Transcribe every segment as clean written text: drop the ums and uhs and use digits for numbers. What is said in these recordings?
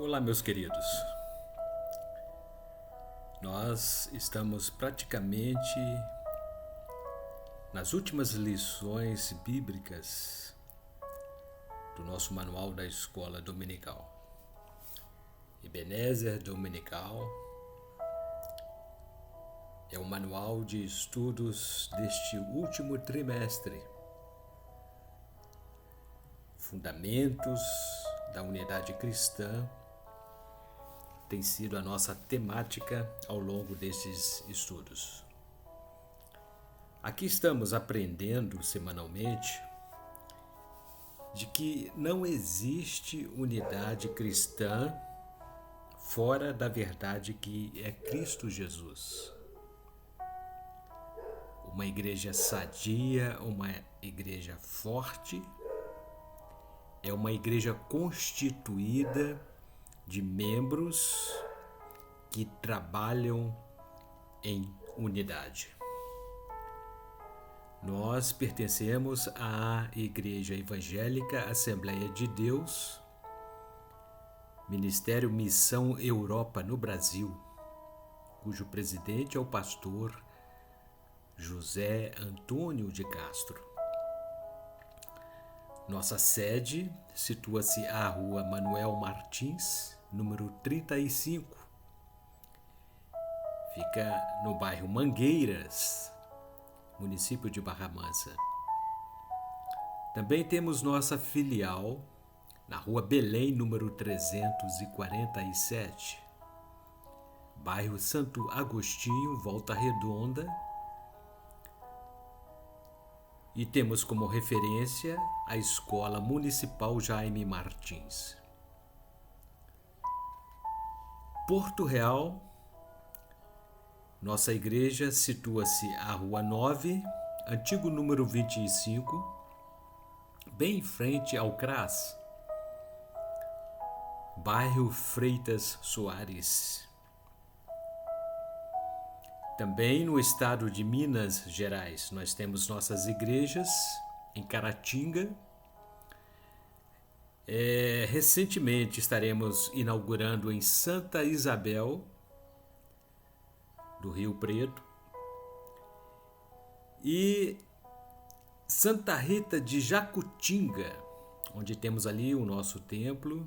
Olá, meus queridos. Nós estamos praticamente nas últimas lições bíblicas do nosso manual da escola dominical. Ebenezer Dominical é um manual de estudos deste último trimestre. Fundamentos da unidade cristã tem sido a nossa temática ao longo desses estudos. Aqui estamos aprendendo semanalmente de que não existe unidade cristã fora da verdade que é Cristo Jesus. Uma igreja sadia, uma igreja forte, é uma igreja constituída de membros que trabalham em unidade. Nós pertencemos à Igreja Evangélica Assembleia de Deus, Ministério Missão Europa no Brasil, cujo presidente é o pastor José Antônio de Castro. Nossa sede situa-se à Rua Manuel Martins, número 35. Fica no bairro Mangueiras, município de Barra Mansa. Também temos nossa filial na Rua Belém, número 347, bairro Santo Agostinho, Volta Redonda. E temos como referência a Escola Municipal Jaime Martins. Porto Real, nossa igreja situa-se à Rua 9, antigo número 25, bem em frente ao CRAS, bairro Freitas Soares. Também no estado de Minas Gerais, nós temos nossas igrejas em Caratinga. Recentemente estaremos inaugurando em Santa Isabel, do Rio Preto, e Santa Rita de Jacutinga, onde temos ali o nosso templo,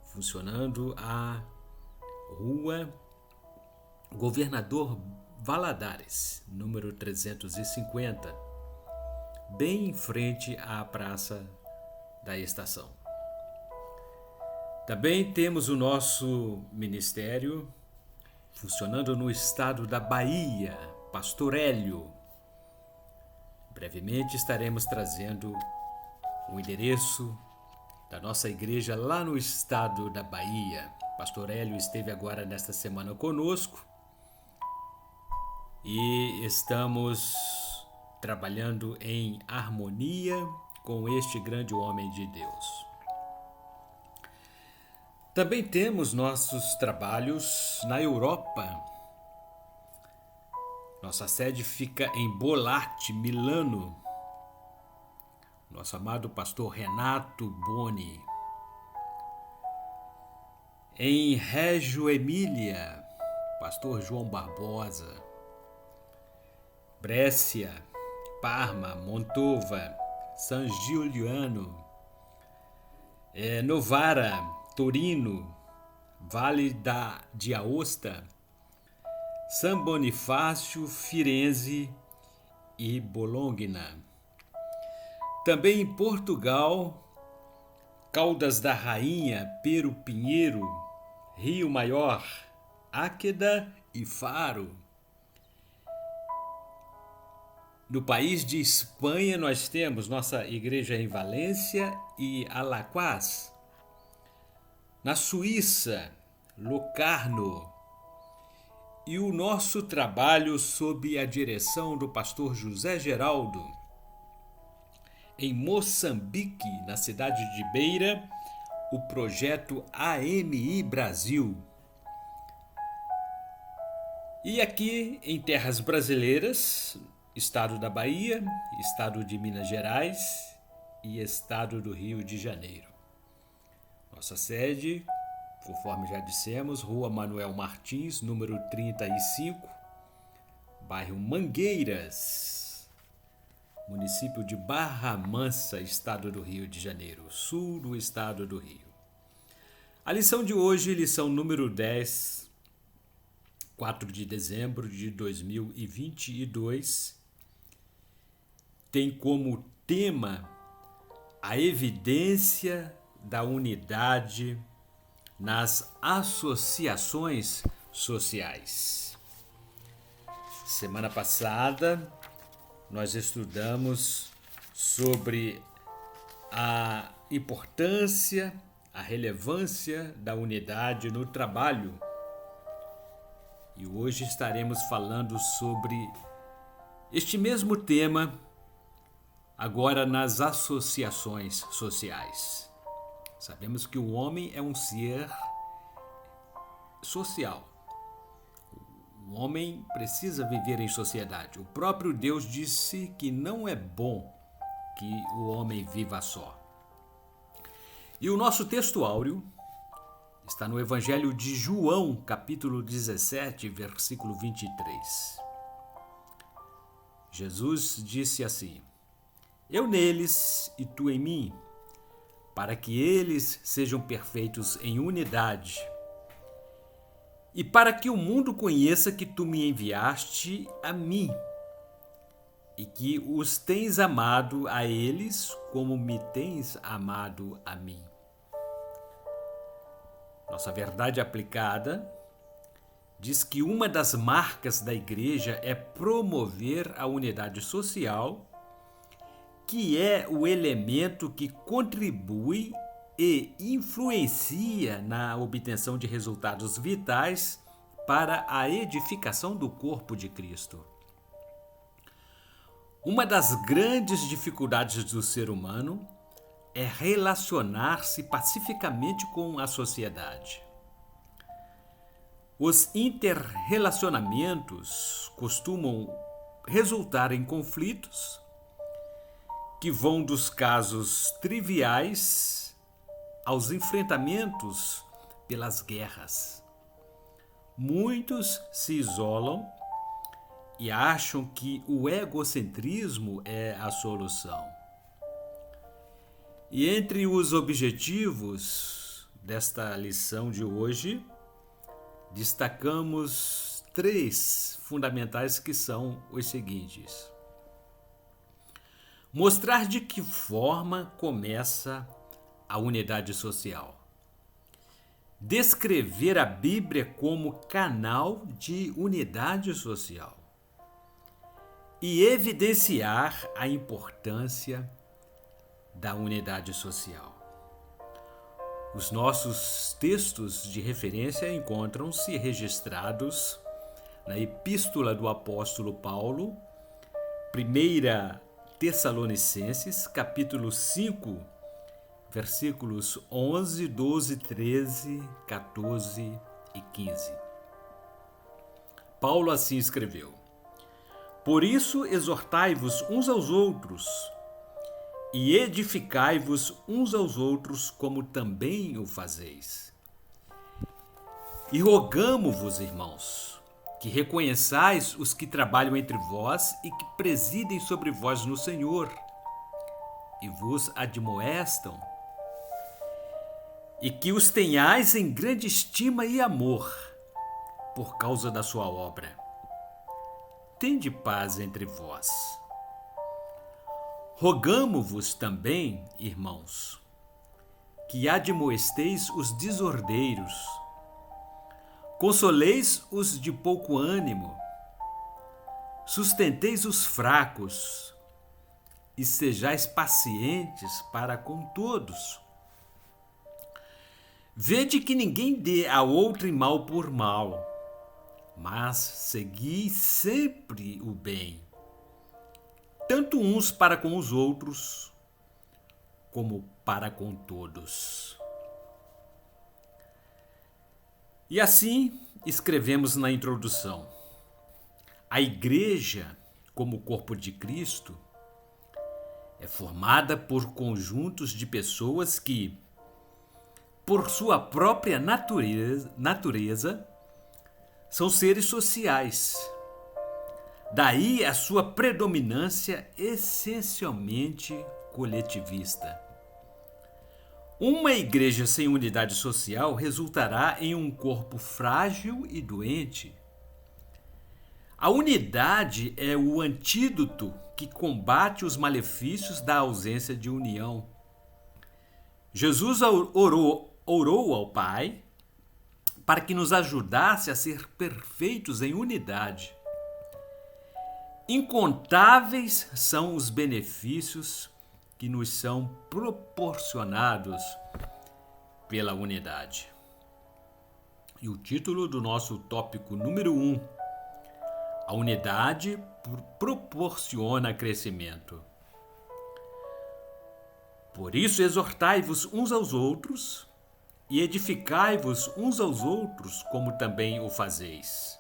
funcionando a Rua Governador Valadares, número 350, bem em frente à Praça da Estação. Também temos o nosso ministério funcionando no estado da Bahia, Pastor Hélio. Brevemente estaremos trazendo o endereço da nossa igreja lá no estado da Bahia. Pastor Hélio esteve agora nesta semana conosco e estamos trabalhando em harmonia com este grande homem de Deus. Também temos nossos trabalhos na Europa. Nossa sede fica em Bollate, Milano. Nosso amado pastor Renato Boni. Em Reggio Emília, pastor João Barbosa. Brescia, Parma, Montova, San Giuliano, Novara, Torino, Vale de Aosta, San Bonifácio, Firenze e Bologna. Também em Portugal, Caldas da Rainha, Pero Pinheiro, Rio Maior, Áqueda e Faro. No país de Espanha, nós temos nossa igreja em Valência e Alaquás. Na Suíça, Locarno. E o nosso trabalho sob a direção do pastor José Geraldo. Em Moçambique, na cidade de Beira, o projeto AMI Brasil. E aqui em terras brasileiras, estado da Bahia, estado de Minas Gerais e estado do Rio de Janeiro. Nossa sede conforme já dissemos, Rua Manuel Martins, número 35, bairro Mangueiras, município de Barra Mansa, estado do Rio de Janeiro, sul do estado do Rio. A lição de hoje, lição número 10, 4 de dezembro de 2022, tem como tema a evidência da unidade nas associações sociais. Semana passada, nós estudamos sobre a importância, a relevância da unidade no trabalho. E hoje estaremos falando sobre este mesmo tema, agora nas associações sociais. Sabemos que o homem é um ser social. O homem precisa viver em sociedade. O próprio Deus disse que não é bom que o homem viva só. E o nosso texto áureo está no Evangelho de João, capítulo 17, versículo 23. Jesus disse assim: Eu neles e tu em mim, para que eles sejam perfeitos em unidade, e para que o mundo conheça que tu me enviaste a mim, e que os tens amado a eles como me tens amado a mim. Nossa verdade aplicada diz que uma das marcas da igreja é promover a unidade social, que é o elemento que contribui e influencia na obtenção de resultados vitais para a edificação do corpo de Cristo. Uma das grandes dificuldades do ser humano é relacionar-se pacificamente com a sociedade. Os interrelacionamentos costumam resultar em conflitos que vão dos casos triviais aos enfrentamentos pelas guerras. Muitos se isolam e acham que o egocentrismo é a solução. E entre os objetivos desta lição de hoje, destacamos 3 fundamentais que são os seguintes: mostrar de que forma começa a unidade social. Descrever a Bíblia como canal de unidade social. E evidenciar a importância da unidade social. Os nossos textos de referência encontram-se registrados na Epístola do Apóstolo Paulo, 1 Tessalonicenses, capítulo 5, versículos 11, 12, 13, 14 e 15. Paulo assim escreveu: Por isso exortai-vos uns aos outros e edificai-vos uns aos outros, como também o fazeis. E rogamo-vos, irmãos, que reconheçais os que trabalham entre vós e que presidem sobre vós no Senhor, e vos admoestam, e que os tenhais em grande estima e amor, por causa da sua obra. Tende paz entre vós. Rogamo-vos também, irmãos, que admoesteis os desordeiros, consoleis os de pouco ânimo, sustenteis os fracos e sejais pacientes para com todos. Vede que ninguém dê a outro mal por mal, mas segui sempre o bem, tanto uns para com os outros, como para com todos. E assim escrevemos na introdução: a igreja, como corpo de Cristo, é formada por conjuntos de pessoas que, por sua própria natureza, são seres sociais. Daí a sua predominância essencialmente coletivista. Uma igreja sem unidade social resultará em um corpo frágil e doente. A unidade é o antídoto que combate os malefícios da ausência de união. Jesus orou ao Pai para que nos ajudasse a ser perfeitos em unidade. Incontáveis são os benefícios que nos são proporcionados pela unidade. E o título do nosso tópico número 1: a unidade proporciona crescimento. Por isso, exortai-vos uns aos outros e edificai-vos uns aos outros, como também o fazeis.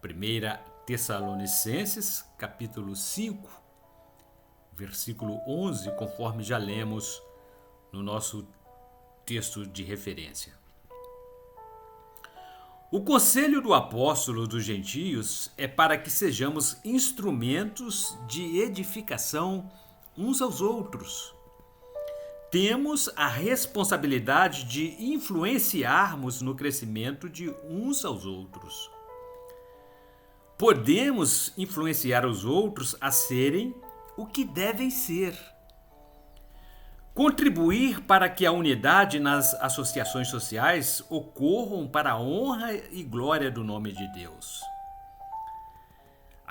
1 Tessalonicenses, capítulo 5, versículo 11, conforme já lemos no nosso texto de referência. O conselho do apóstolo dos gentios é para que sejamos instrumentos de edificação uns aos outros. Temos a responsabilidade de influenciarmos no crescimento de uns aos outros. Podemos influenciar os outros a serem o que devem ser. Contribuir para que a unidade nas associações sociais ocorram para a honra e glória do nome de Deus.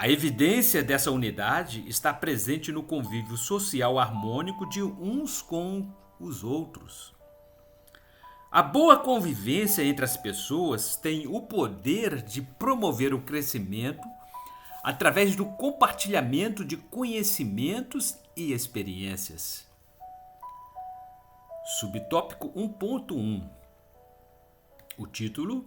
A evidência dessa unidade está presente no convívio social harmônico de uns com os outros. A boa convivência entre as pessoas tem o poder de promover o crescimento através do compartilhamento de conhecimentos e experiências. Subtópico 1.1. O título: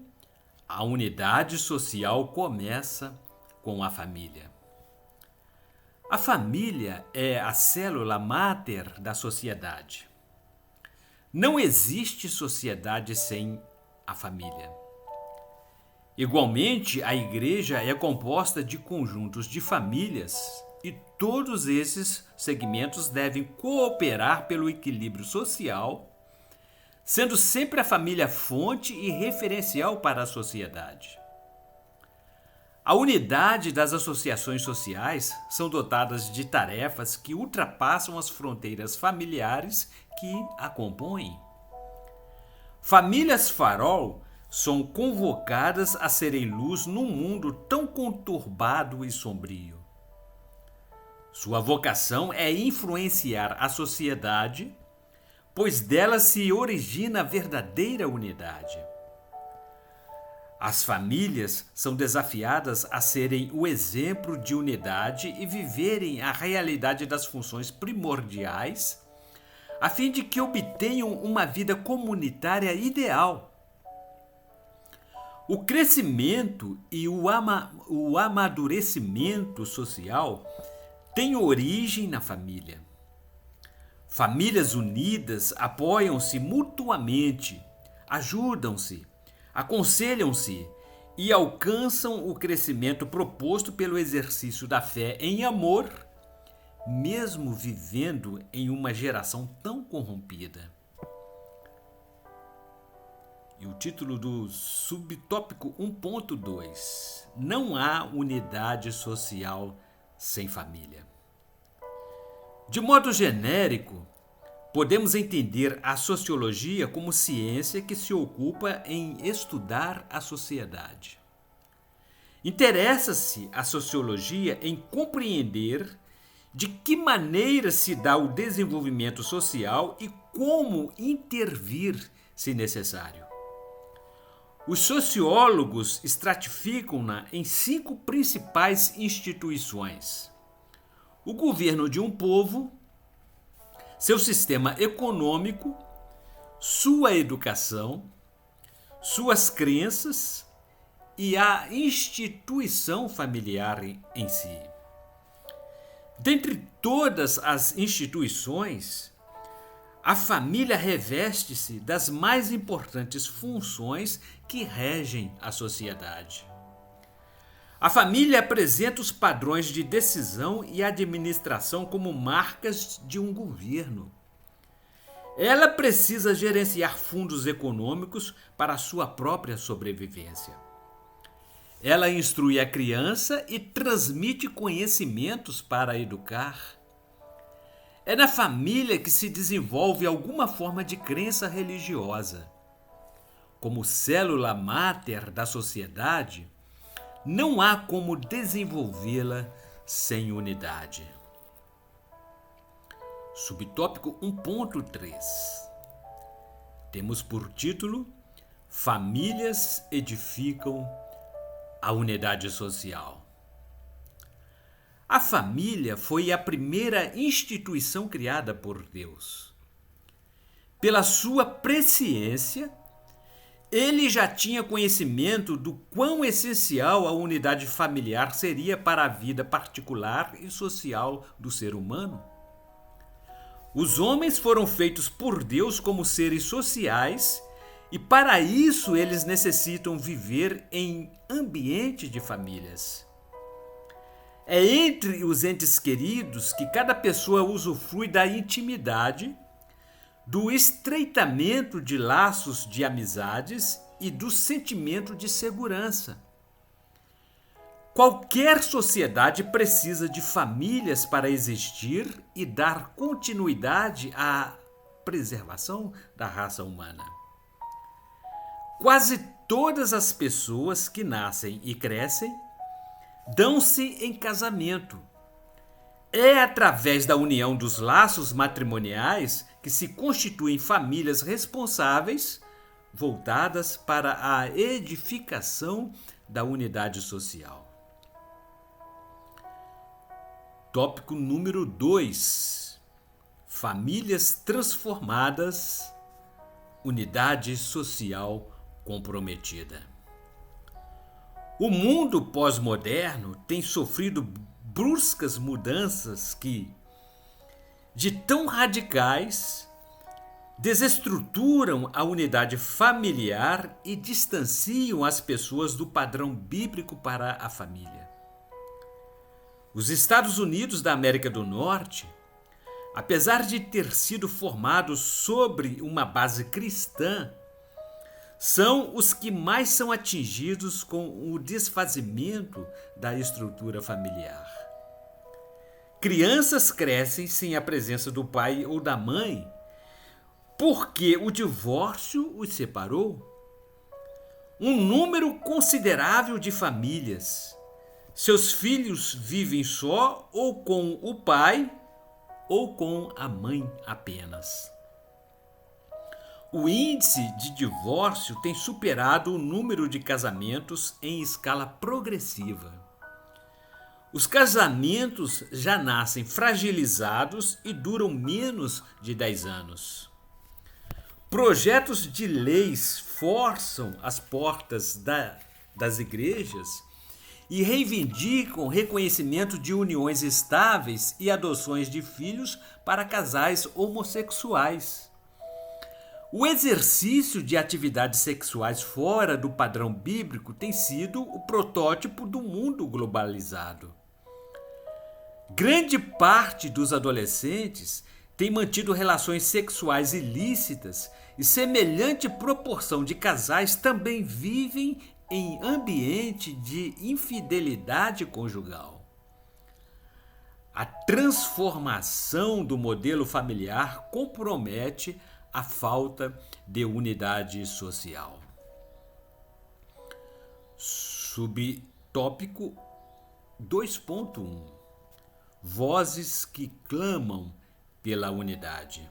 A unidade social começa com a família. A família é a célula máter da sociedade. Não existe sociedade sem a família. Igualmente, a igreja é composta de conjuntos de famílias e todos esses segmentos devem cooperar pelo equilíbrio social, sendo sempre a família fonte e referencial para a sociedade. A unidade das associações sociais são dotadas de tarefas que ultrapassam as fronteiras familiares que a compõem. Famílias farol são convocadas a serem luz num mundo tão conturbado e sombrio. Sua vocação é influenciar a sociedade, pois dela se origina a verdadeira unidade. As famílias são desafiadas a serem o exemplo de unidade e viverem a realidade das funções primordiais, a fim de que obtenham uma vida comunitária ideal. O crescimento e o amadurecimento social têm origem na família. Famílias unidas apoiam-se mutuamente, ajudam-se, aconselham-se e alcançam o crescimento proposto pelo exercício da fé em amor, mesmo vivendo em uma geração tão corrompida. E o título do subtópico 1.2: Não há unidade social sem família. De modo genérico, podemos entender a sociologia como ciência que se ocupa em estudar a sociedade. Interessa-se a sociologia em compreender de que maneira se dá o desenvolvimento social e como intervir se necessário. Os sociólogos estratificam-na em 5 principais instituições: o governo de um povo, seu sistema econômico, sua educação, suas crenças e a instituição familiar em si. Dentre todas as instituições, A família reveste-se das mais importantes funções que regem a sociedade. A família apresenta os padrões de decisão e administração como marcas de um governo. Ela precisa gerenciar fundos econômicos para a sua própria sobrevivência. Ela instrui a criança e transmite conhecimentos para educar. É na família que se desenvolve alguma forma de crença religiosa. Como célula máter da sociedade, não há como desenvolvê-la sem unidade. Subtópico 1.3. Temos por título: Famílias edificam a unidade social. A família foi a primeira instituição criada por Deus. Pela sua presciência, ele já tinha conhecimento do quão essencial a unidade familiar seria para a vida particular e social do ser humano. Os homens foram feitos por Deus como seres sociais e, para isso, eles necessitam viver em ambiente de famílias. É entre os entes queridos que cada pessoa usufrui da intimidade, do estreitamento de laços de amizades e do sentimento de segurança. Qualquer sociedade precisa de famílias para existir e dar continuidade à preservação da raça humana. Quase todas as pessoas que nascem e crescem dão-se em casamento. É através da união dos laços matrimoniais que se constituem famílias responsáveis, voltadas para a edificação da unidade social. Tópico número 2. Famílias transformadas, unidade social comprometida. O mundo pós-moderno tem sofrido bruscas mudanças que, de tão radicais, desestruturam a unidade familiar e distanciam as pessoas do padrão bíblico para a família. Os Estados Unidos da América do Norte, apesar de ter sido formados sobre uma base cristã, são os que mais são atingidos com o desfazimento da estrutura familiar. Crianças crescem sem a presença do pai ou da mãe porque o divórcio os separou. Um número considerável de famílias, seus filhos vivem só ou com o pai ou com a mãe apenas. O índice de divórcio tem superado o número de casamentos em escala progressiva. Os casamentos já nascem fragilizados e duram menos de 10 anos. Projetos de leis forçam as portas das igrejas e reivindicam reconhecimento de uniões estáveis e adoções de filhos para casais homossexuais. O exercício de atividades sexuais fora do padrão bíblico tem sido o protótipo do mundo globalizado. Grande parte dos adolescentes tem mantido relações sexuais ilícitas e semelhante proporção de casais também vivem em ambiente de infidelidade conjugal. A transformação do modelo familiar compromete a falta de unidade social. Subtópico 2.1. Vozes que clamam pela unidade.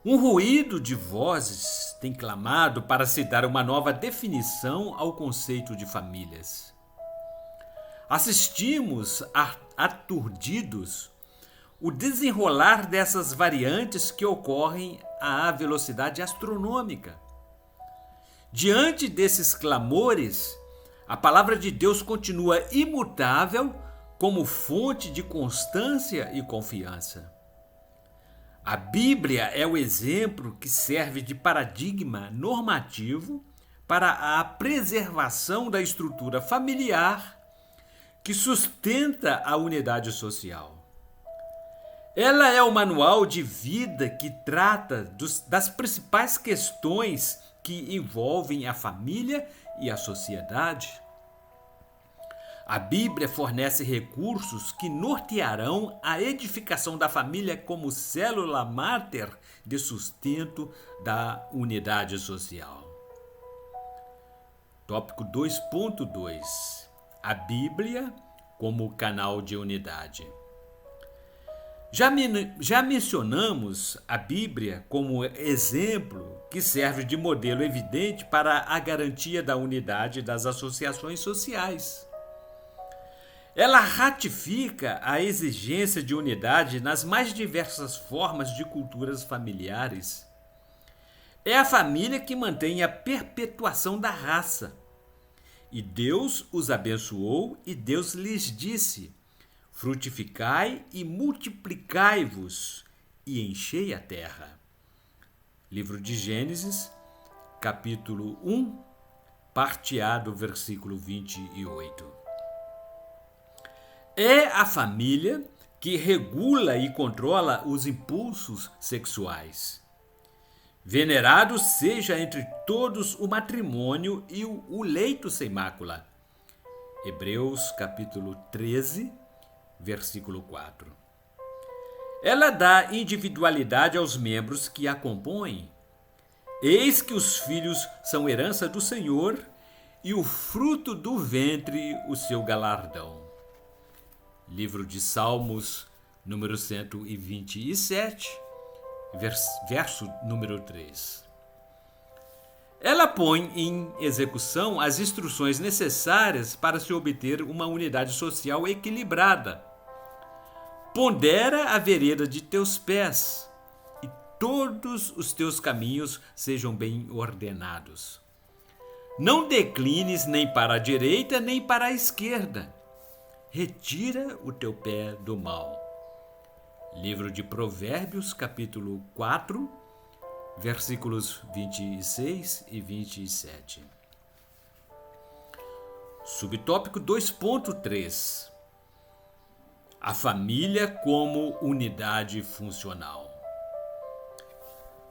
Um ruído de vozes tem clamado para se dar uma nova definição ao conceito de famílias. Assistimos aturdidos o desenrolar dessas variantes que ocorrem à velocidade astronômica. Diante desses clamores, a palavra de Deus continua imutável como fonte de constância e confiança. A Bíblia é o exemplo que serve de paradigma normativo para a preservação da estrutura familiar que sustenta a unidade social. Ela é o manual de vida que trata das principais questões que envolvem a família e a sociedade. A Bíblia fornece recursos que nortearão a edificação da família como célula máter de sustento da unidade social. Tópico 2.2. A Bíblia como canal de unidade. Já mencionamos a Bíblia como exemplo que serve de modelo evidente para a garantia da unidade das associações sociais. Ela ratifica a exigência de unidade nas mais diversas formas de culturas familiares. É a família que mantém a perpetuação da raça. E Deus os abençoou e Deus lhes disse: frutificai e multiplicai-vos e enchei a terra. Livro de Gênesis, capítulo 1, parte A do versículo 28. É a família que regula e controla os impulsos sexuais. Venerado seja entre todos o matrimônio e o leito sem mácula. Hebreus capítulo 13, versículo 4. Ela dá individualidade aos membros que a compõem. Eis que os filhos são herança do Senhor e o fruto do ventre o seu galardão. Livro de Salmos, número 127, verso número 3. Ela põe em execução as instruções necessárias para se obter uma unidade social equilibrada. Pondera a vereda de teus pés, e todos os teus caminhos sejam bem ordenados. Não declines nem para a direita nem para a esquerda. Retira o teu pé do mal. Livro de Provérbios, capítulo 4, versículos 26 e 27. Subtópico 2.3. A família como unidade funcional.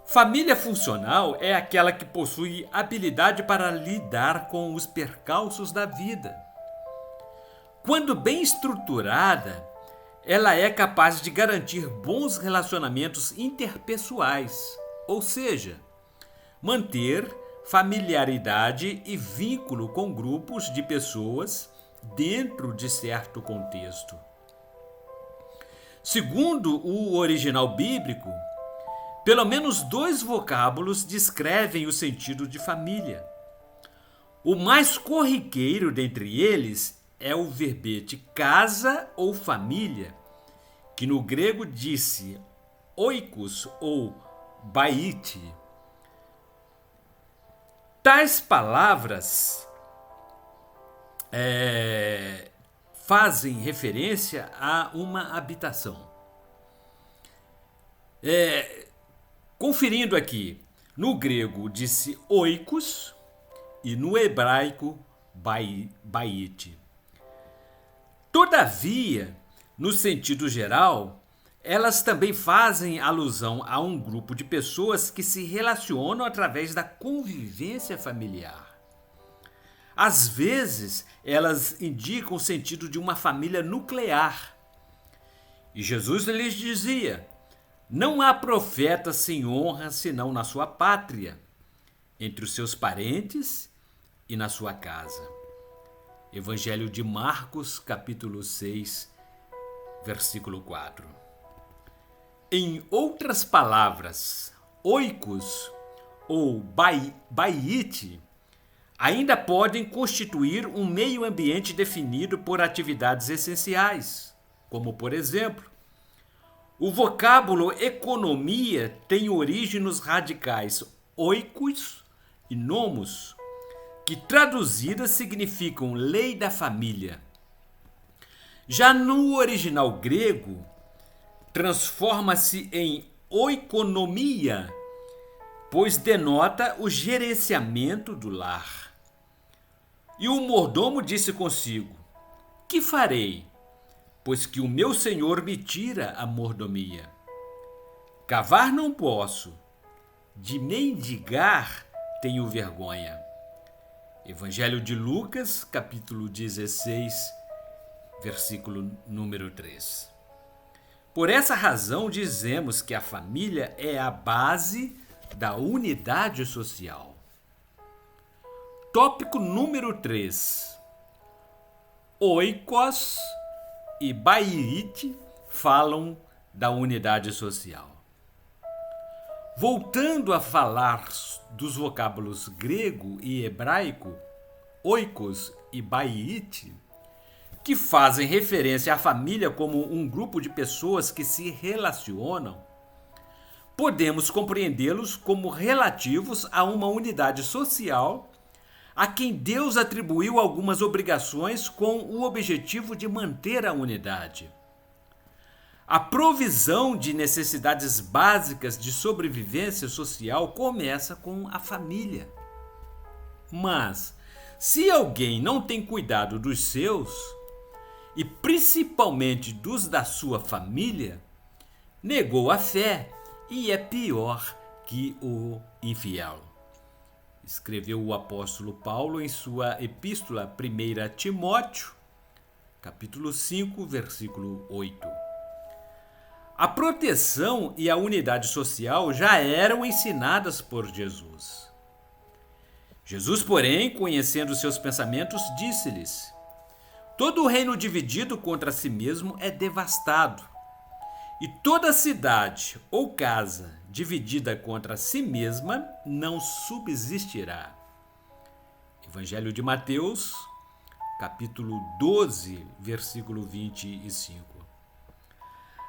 Família funcional é aquela que possui habilidade para lidar com os percalços da vida. Quando bem estruturada, ela é capaz de garantir bons relacionamentos interpessoais, ou seja, manter familiaridade e vínculo com grupos de pessoas dentro de certo contexto. Segundo o original bíblico, pelo menos 2 vocábulos descrevem o sentido de família. O mais corriqueiro dentre eles é o verbete casa ou família, que no grego disse oikos ou baite. Tais palavras fazem referência a uma habitação. Conferindo aqui, no grego disse oikos e no hebraico baite. Todavia, no sentido geral, elas também fazem alusão a um grupo de pessoas que se relacionam através da convivência familiar. Às vezes, elas indicam o sentido de uma família nuclear. E Jesus lhes dizia: não há profeta sem honra senão na sua pátria, entre os seus parentes e na sua casa. Evangelho de Marcos, capítulo 6, versículo 4. Em outras palavras, oikos ou baite ainda podem constituir um meio ambiente definido por atividades essenciais, como, por exemplo, o vocábulo economia tem origem nos radicais oikos e nomos, que traduzidas significam lei da família. Já no original grego, transforma-se em oikonomia, pois denota o gerenciamento do lar. E o mordomo disse consigo: que farei, pois que o meu senhor me tira a mordomia? Cavar não posso, de mendigar tenho vergonha. Evangelho de Lucas, capítulo 16, versículo número 3. Por essa razão dizemos que a família é a base da unidade social. Tópico número 3. Oikos e Baiit falam da unidade social. Voltando a falar dos vocábulos grego e hebraico, oikos e baiit, que fazem referência à família como um grupo de pessoas que se relacionam, podemos compreendê-los como relativos a uma unidade social a quem Deus atribuiu algumas obrigações com o objetivo de manter a unidade. A provisão de necessidades básicas de sobrevivência social começa com a família. Mas, se alguém não tem cuidado dos seus, e principalmente dos da sua família, negou a fé e é pior que o infiel. Escreveu o apóstolo Paulo em sua epístola 1 Timóteo, capítulo 5, versículo 8. A proteção e a unidade social já eram ensinadas por Jesus. Jesus, porém, conhecendo seus pensamentos, disse-lhes: todo reino dividido contra si mesmo é devastado, e toda cidade ou casa dividida contra si mesma não subsistirá. Evangelho de Mateus, capítulo 12, versículo 25.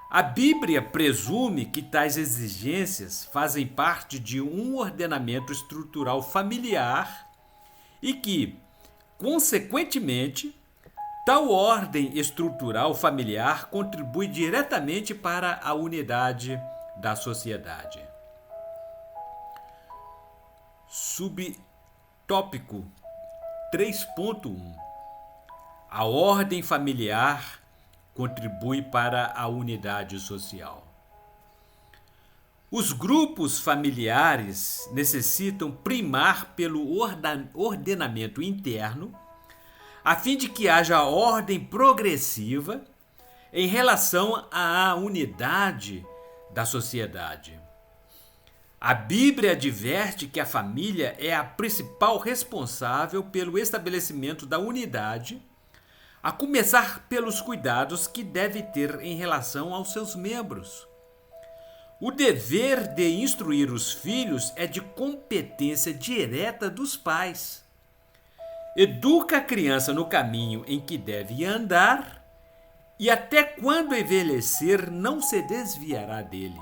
A Bíblia presume que tais exigências fazem parte de um ordenamento estrutural familiar e que, consequentemente, tal ordem estrutural familiar contribui diretamente para a unidade da sociedade. Subtópico 3.1. A ordem familiar contribui para a unidade social. Os grupos familiares necessitam primar pelo ordenamento interno, a fim de que haja ordem progressiva em relação à unidade da sociedade. A Bíblia adverte que a família é a principal responsável pelo estabelecimento da unidade, a começar pelos cuidados que deve ter em relação aos seus membros. O dever de instruir os filhos é de competência direta dos pais. Educa a criança no caminho em que deve andar e até quando envelhecer não se desviará dele.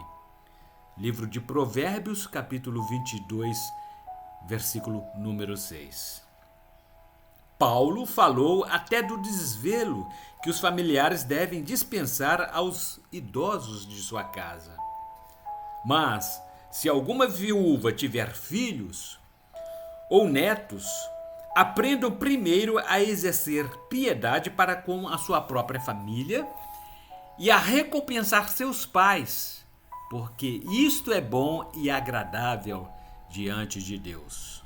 Livro de Provérbios, capítulo 22, versículo número 6. Paulo falou até do desvelo que os familiares devem dispensar aos idosos de sua casa. Mas, se alguma viúva tiver filhos ou netos, aprendam primeiro a exercer piedade para com a sua própria família e a recompensar seus pais, porque isto é bom e agradável diante de Deus.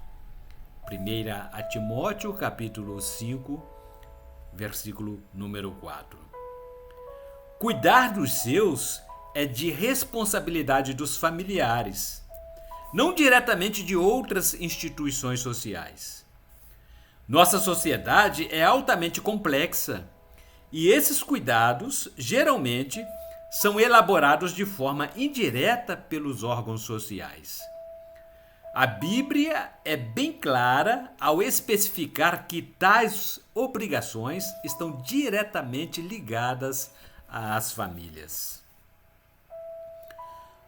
1 Timóteo, capítulo 5, versículo número 4. Cuidar dos seus é de responsabilidade dos familiares, não diretamente de outras instituições sociais. Nossa sociedade é altamente complexa e esses cuidados, geralmente, são elaborados de forma indireta pelos órgãos sociais. A Bíblia é bem clara ao especificar que tais obrigações estão diretamente ligadas às famílias.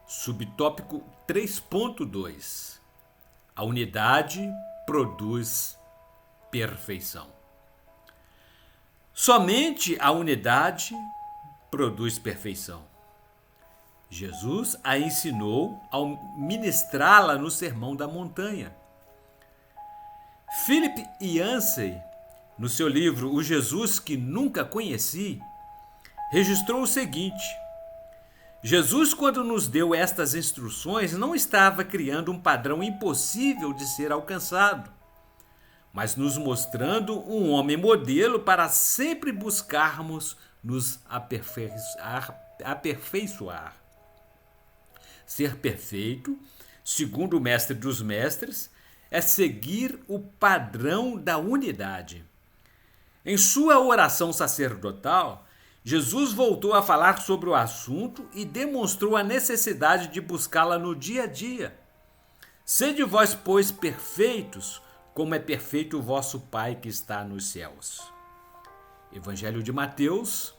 Subtópico 3.2. A unidade produz perfeição. Somente a unidade produz perfeição. Jesus a ensinou ao ministrá-la no Sermão da Montanha. Philip Yancey, no seu livro O Jesus que Nunca Conheci, registrou o seguinte: Jesus, quando nos deu estas instruções, não estava criando um padrão impossível de ser alcançado, mas nos mostrando um homem modelo para sempre buscarmos nos aperfeiçoar. Ser perfeito, segundo o Mestre dos Mestres, é seguir o padrão da unidade. Em sua oração sacerdotal, Jesus voltou a falar sobre o assunto e demonstrou a necessidade de buscá-la no dia a dia. Sede vós, pois, perfeitos, como é perfeito o vosso Pai que está nos céus. Evangelho de Mateus,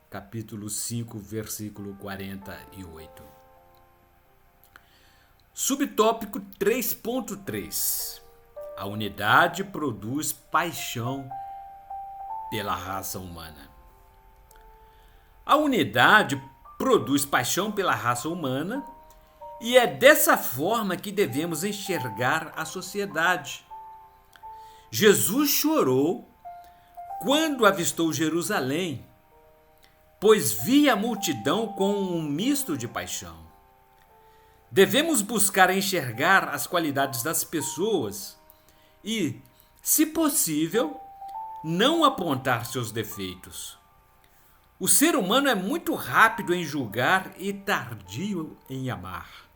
capítulo 5, versículo 48. Subtópico 3.3. A unidade produz paixão pela raça humana. A unidade produz paixão pela raça humana e é dessa forma que devemos enxergar a sociedade. Jesus chorou quando avistou Jerusalém, pois via a multidão com um misto de paixão. Devemos buscar enxergar as qualidades das pessoas e, se possível, não apontar seus defeitos. O ser humano é muito rápido em julgar e tardio em amar.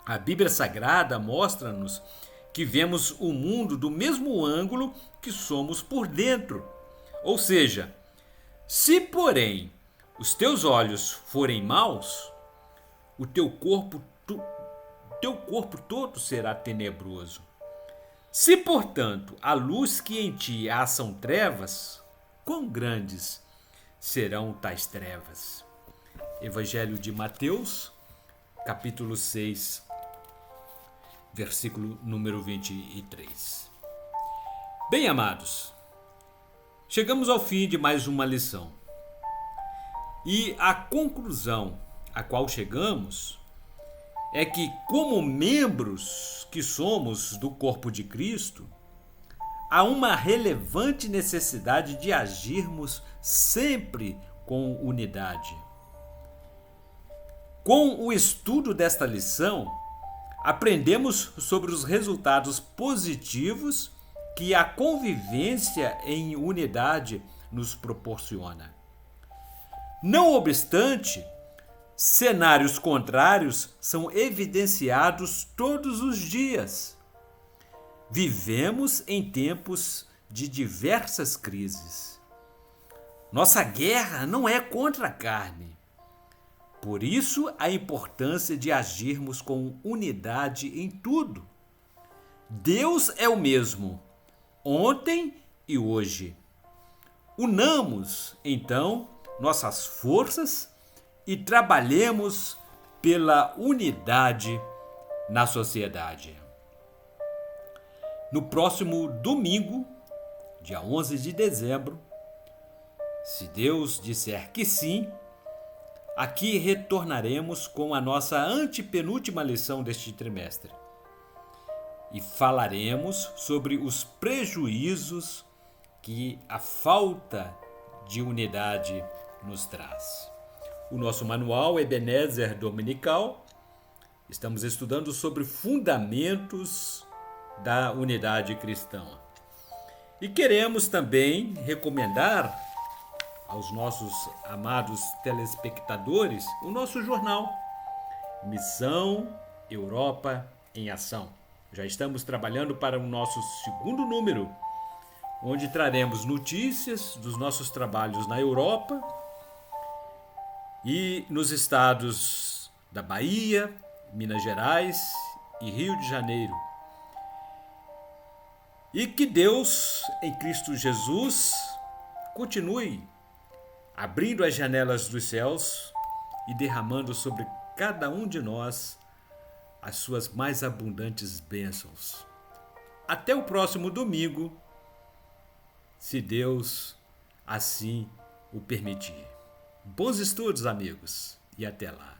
A Bíblia Sagrada mostra-nos que vemos o mundo do mesmo ângulo que somos por dentro. Ou seja, se porém os teus olhos forem maus, o teu corpo todo será tenebroso. Se, portanto, a luz que em ti há são trevas, quão grandes serão tais trevas? Evangelho de Mateus, capítulo 6, versículo número 23. Bem, amados, chegamos ao fim de mais uma lição. E a conclusão a qual chegamos é que, como membros que somos do corpo de Cristo, há uma relevante necessidade de agirmos sempre com unidade. Com o estudo desta lição, aprendemos sobre os resultados positivos que a convivência em unidade nos proporciona. Não obstante, cenários contrários são evidenciados todos os dias. Vivemos em tempos de diversas crises. Nossa guerra não é contra a carne. Por isso, a importância de agirmos com unidade em tudo. Deus é o mesmo, ontem e hoje. Unamos, então, nossas forças e trabalhemos pela unidade na sociedade. No próximo domingo, dia 11 de dezembro, se Deus disser que sim, aqui retornaremos com a nossa antepenúltima lição deste trimestre e falaremos sobre os prejuízos que a falta de unidade nos traz. O nosso manual Ebenezer Dominical, estamos estudando sobre fundamentos da unidade cristã. E queremos também recomendar aos nossos amados telespectadores o nosso jornal Missão Europa em Ação. Já estamos trabalhando para o nosso segundo número, onde traremos notícias dos nossos trabalhos na Europa e nos estados da Bahia, Minas Gerais e Rio de Janeiro. E que Deus, em Cristo Jesus, continue abrindo as janelas dos céus e derramando sobre cada um de nós as suas mais abundantes bênçãos. Até o próximo domingo, se Deus assim o permitir. Bons estudos, amigos, e até lá.